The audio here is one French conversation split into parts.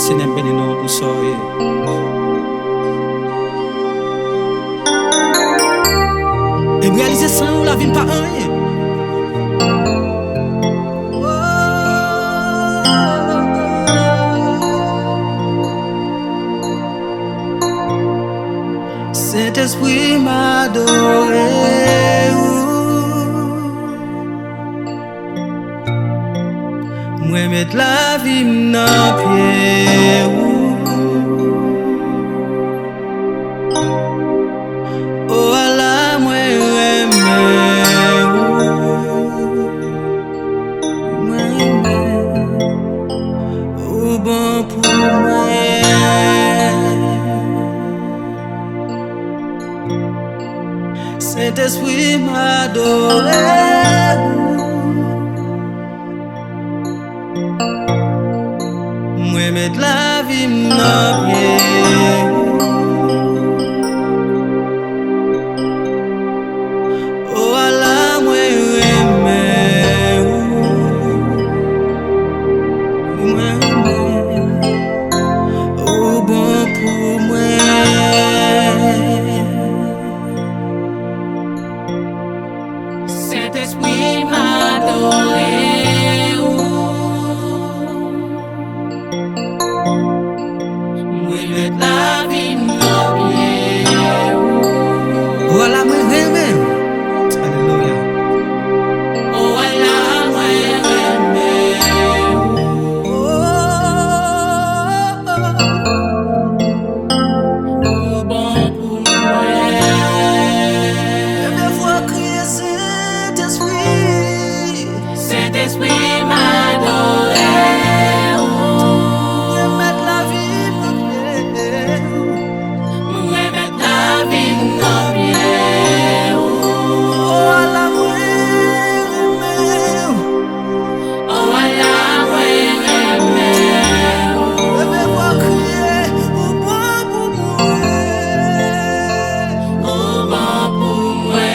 Sinem beni ne oldu soy. Et réaliser sans ou la vie pas rien. Saint-Esprit m'adoré. Moi mettre la vie dans pied. Oh Allah, moi oh bon pour moi. Saint-Esprit m'adoré. Moi mettre la vie dans pied. Oh Allah, moi oh bon pour moi. Saint-Esprit m'adoré. Moi mettre la vie dans pied. Oh Allah, moi alléluia. Oh Allah, moi oh bon pour moi. Saint-Esprit m'adoré. Moi mettre la vie dans pied. Moi mettre la vie dans pied. Oh Allah, moi Oh Allah, moi je vais voir crier au bon pour moi. oh bon pour moi.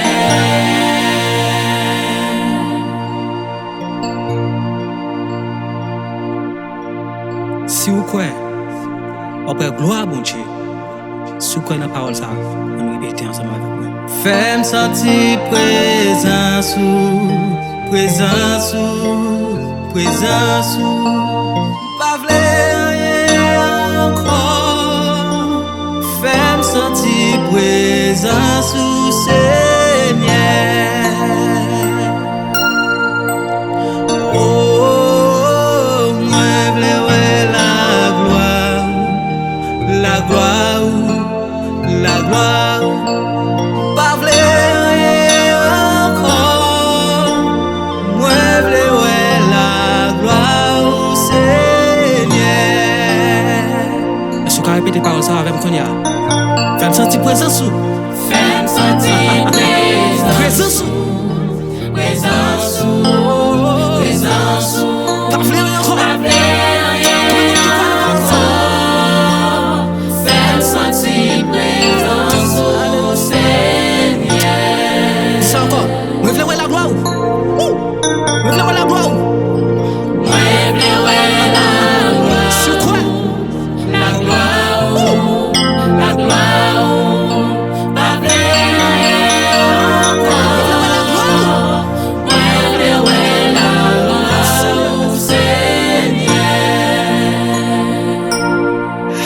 Si vous croyez, après gloire bon Dieu, si vous croyez dans la parole ça, on répète ensemble avec moi. Fais-moi sentir présence ou, présence ou, présence ou. Pas v'lait rien encore. Fais-moi sentir présence ou, Seigneur. Oh, moi v'lais la gloire, la gloire, pas v'lait rien encore. Moi v'lais la gloire, Seigneur. Est-ce que vous répétez parole ça avec moi? Fais-moi sentir présence. Fais-moi sentir Présence. présence, présence, Pas v'lait rien encore. pas rien encore. Fais-moi sentir présence, oh Seigneur. C'est encore. Moi v'lais la gloire. Moi v'lais la gloire. Moi v'lais la gloire, Si vous croyez. la gloire, la gloire, pas rien encore. Moi v'lais la gloire, oh Seigneur.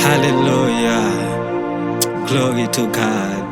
Hallelujah. Glory to God.